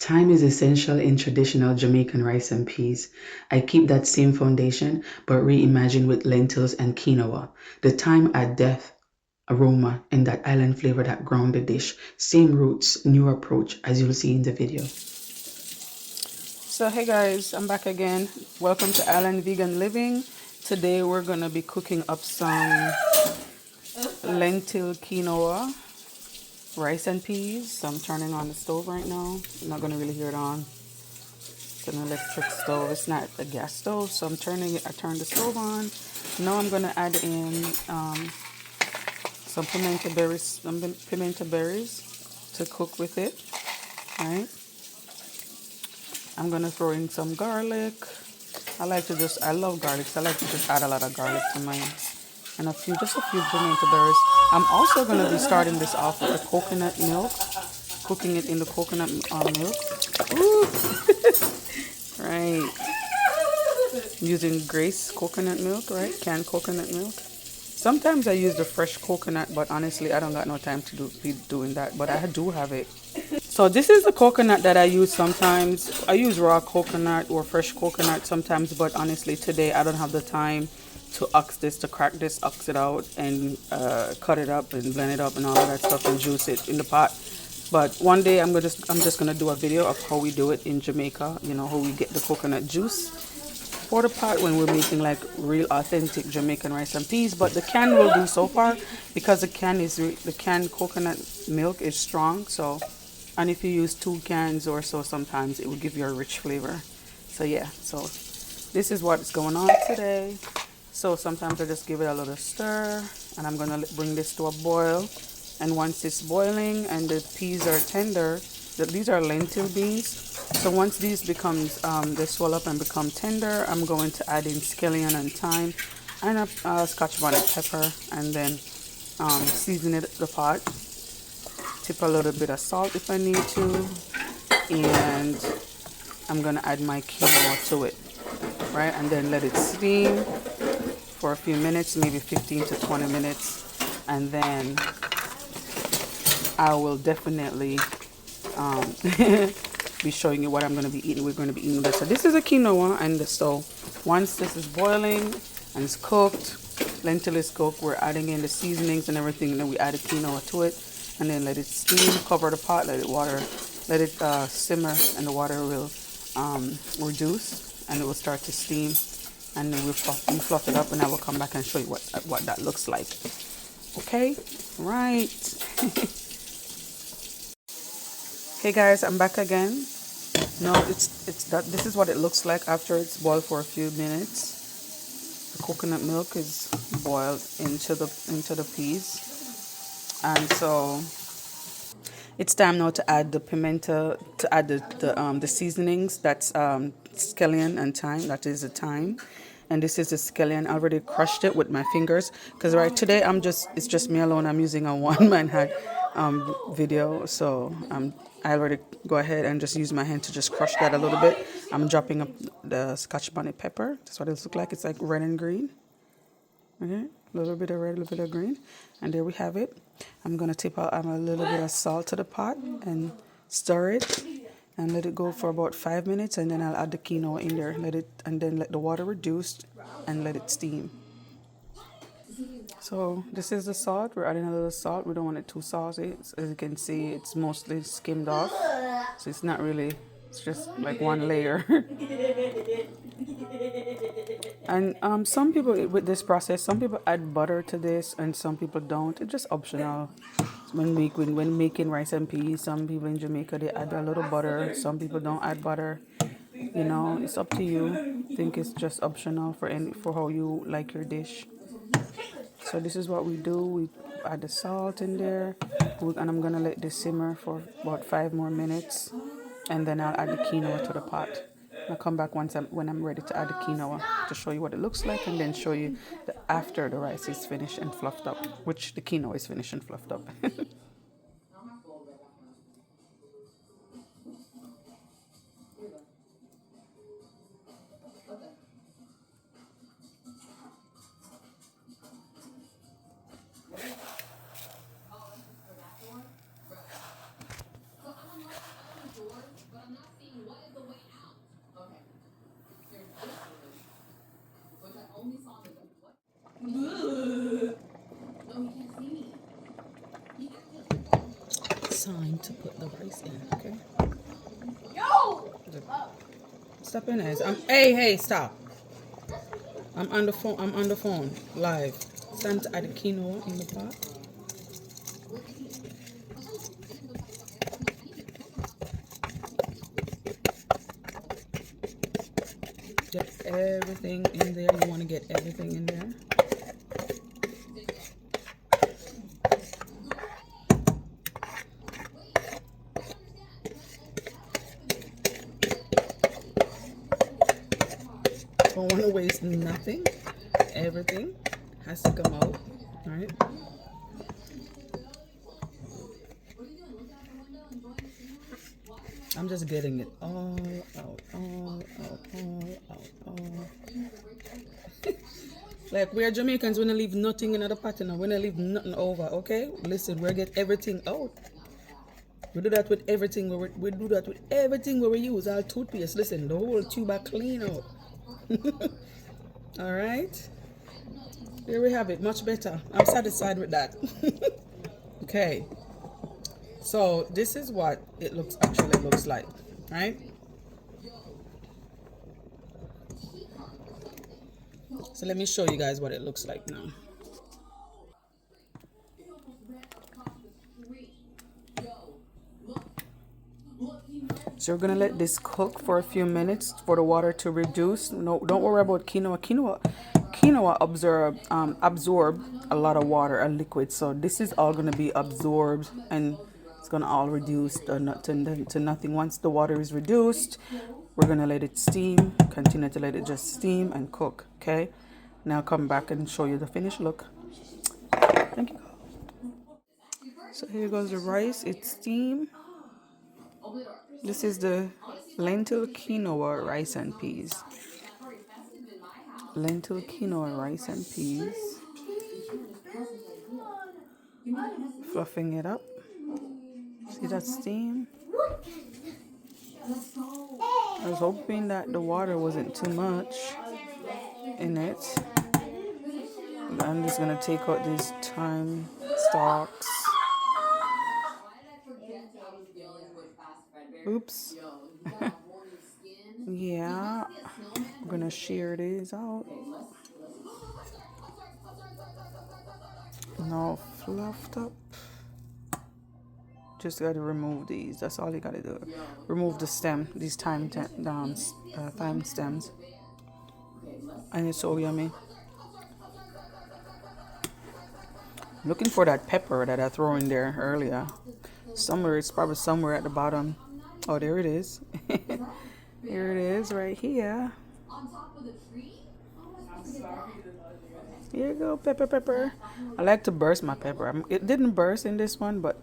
Thyme is essential in traditional Jamaican rice and peas. I keep that same foundation but reimagine with lentils and quinoa. The thyme add depth, aroma, and that island flavor that ground the dish. Same roots, new approach as you'll see in the video. So hey guys, I'm back again. Welcome to Island Vegan Living. Today we're gonna be cooking up some lentil quinoa rice and peas. So I'm turning on the stove right now. You're not gonna really hear it on. It's an electric stove. It's not a gas stove, so I'm turning it. I turned the stove on. Now I'm gonna add in some pimento berries to cook with it. Right. I'm gonna throw in some garlic. I love garlic, so I like to just add a lot of garlic to mine. And just a few pimento berries. I'm also gonna be starting this off with the coconut milk, cooking it in the coconut milk. Ooh. Right. Using Grace coconut milk, right? Canned coconut milk. Sometimes I use the fresh coconut, but honestly, I don't got no time to be doing that. But I do have it. So this is the coconut that I use sometimes. I use raw coconut or fresh coconut sometimes, but honestly today I don't have the time to crack this, ox it out and cut it up and blend it up and all of that stuff and juice it in the pot. But one day I'm just gonna do a video of how we do it in Jamaica. You know, how we get the coconut juice for the pot when we're making like real authentic Jamaican rice and peas. But the can will do so far because the canned coconut milk is strong. So, and if you use 2 cans or so, sometimes it will give you a rich flavor. So yeah, so this is what's going on today. So sometimes I just give it a little stir, and I'm gonna bring this to a boil. And once it's boiling and the peas are tender, these are lentil beans. So once these they swell up and become tender, I'm going to add in scallion and thyme and a Scotch bonnet pepper, and then season the pot. Tip a little bit of salt if I need to, and I'm gonna add my quinoa to it, right? And then let it steam for a few minutes, maybe 15 to 20 minutes, and then I will definitely be showing you what I'm going to be eating. We're going to be eating this. So this is a quinoa, and so once this is boiling and it's cooked, lentil is cooked, we're adding in the seasonings and everything, and then we add a quinoa to it, and then let it steam, cover the pot, let it simmer, and the water will reduce, and it will start to steam, and then we'll fluff it up, and I will come back and show you what that looks like. Okay, right. Hey guys, I'm back again. No, this is what it looks like after it's boiled for a few minutes. The coconut milk is boiled into the peas, and so it's time now to add the pimento, to add the seasonings. That's scallion and thyme. That is the thyme, and this is the scallion. I already crushed it with my fingers because right today it's just me alone. I'm using a one-man hat video, so I already go ahead and just use my hand to just crush that a little bit. I'm dropping up the Scotch bonnet pepper. That's what it looks like. It's like red and green. Okay, a little bit of red, a little bit of green, and there we have it. I'm gonna tip out a little bit of salt to the pot and stir it and let it go for about 5 minutes, and then I'll add the quinoa in there. And then let the water reduce and let it steam. So this is the salt. We're adding a little salt. We don't want it too salty. As you can see, it's mostly skimmed off, so it's not really. It's just like one layer. And some people with this process, some people add butter to this, and some people don't. It's just optional. When making rice and peas, some people in Jamaica they add a little butter. Some people don't add butter. You know, it's up to you. I think it's just optional for how you like your dish. So this is what we do. We add the salt in there, and I'm gonna let this simmer for about 5 more minutes, and then I'll add the quinoa to the pot. I'll come back when I'm ready to add the quinoa to show you what it looks like, and then show you after the rice is finished and fluffed up, which the quinoa is finished and fluffed up. Time to put the rice in, okay? Yo! Stop your eyes. Hey, stop. I'm on the phone. I'm on the phone. Live. It's time to add the quinoa in the pot. Get everything in there. You want to get everything in there. Don't want to waste nothing. Everything has to come out. All right. I'm just getting it all out, all out, all out, all. Like, we're Jamaicans, we don't leave nothing in the pot, we don't leave nothing over, okay? Listen, we get everything out. We do that with everything. We do that with everything where we use our toothpaste. Listen, the whole tube are clean out. All right. There we have it. Much better. I'm satisfied with that. Okay. So this is what it actually looks like, right? So let me show you guys what it looks like now. So we're gonna let this cook for a few minutes for the water to reduce. No, don't worry about quinoa. Quinoa absorb a lot of water and liquid. So this is all gonna be absorbed and it's gonna all reduce to nothing. Once the water is reduced, we're gonna let it steam. Continue to let it just steam and cook. Okay. Now come back and show you the finished look. Thank you. So here goes the rice. It's steam. This is the lentil quinoa rice and peas. Lentil quinoa rice and peas. Fluffing it up. See that steam? I was hoping that the water wasn't too much in it. I'm just gonna take out these thyme stalks. Oops. Yeah, I'm gonna shear these out. Now fluffed up. Just gotta remove these. That's all you gotta do. Remove the stem, these thyme stems, and it's so yummy. Looking for that pepper that I threw in there earlier. Somewhere, it's probably somewhere at the bottom. Oh, there it is. Here it is, right here. Here you go, pepper. I like to burst my pepper. It didn't burst in this one, but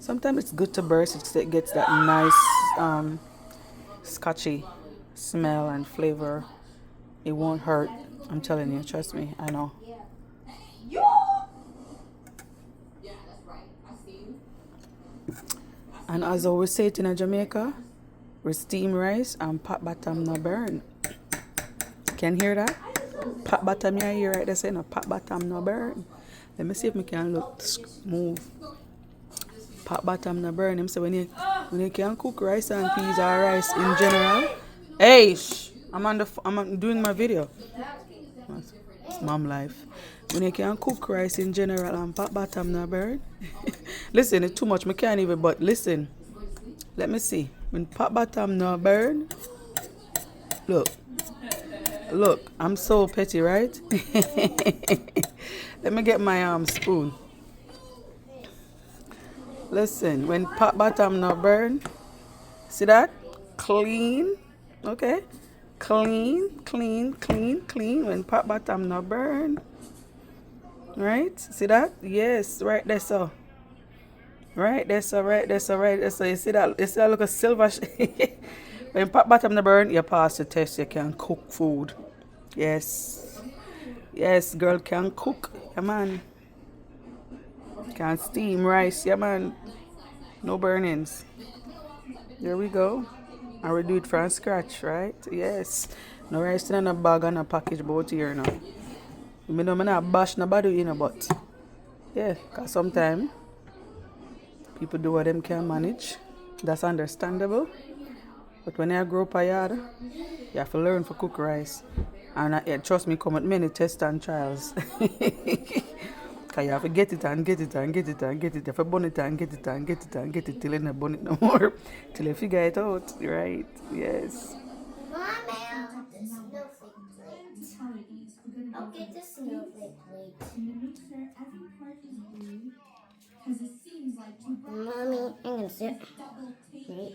sometimes it's good to burst. It gets that nice scotchy smell and flavor. It won't hurt. I'm telling you, trust me, I know. And as I always say it in Jamaica, we steam rice and pot bottom no burn. Can you hear that? Pot bottom, you hear right there saying no pot bottom no burn. Let me see if I can move. Pot bottom no burn. Him say when you can cook rice and peas or rice in general. Hey, I'm doing my video. It's mom life. When you can cook rice in general and pot bottom no burn. Listen, it's too much. I can't even. But listen, let me see. When pot bottom no burn. Look, I'm so petty, right? Let me get my spoon. Listen, when pot bottom no burn, see that? Clean, okay? Clean. When pot bottom no burn, right? See that? Yes, right there, so. Right there, so. You see that? You see that look a silver. When pot bottom no burn, you pass the test. You can cook food. Yes, girl can cook. Yeah, man. Can steam rice. Yeah, man. No burnings. There we go. And we do it from scratch, right? Yes. No rice in a bag and a package boat here now. You know, I'm not bash nobody, you know, but yeah, because sometimes people do what them can manage. That's understandable. But when I grow up a yard, you have to learn to cook rice. And trust me, come with many tests and trials. Because you have to get it and get it and get it and get it. You have to bun it and get it and get it and get it till you don't bun it no more. Till you figure it out, right? Yes. Mom, the snowflake plate. I'll get the snowflake plate. Mommy, I'm gonna sit right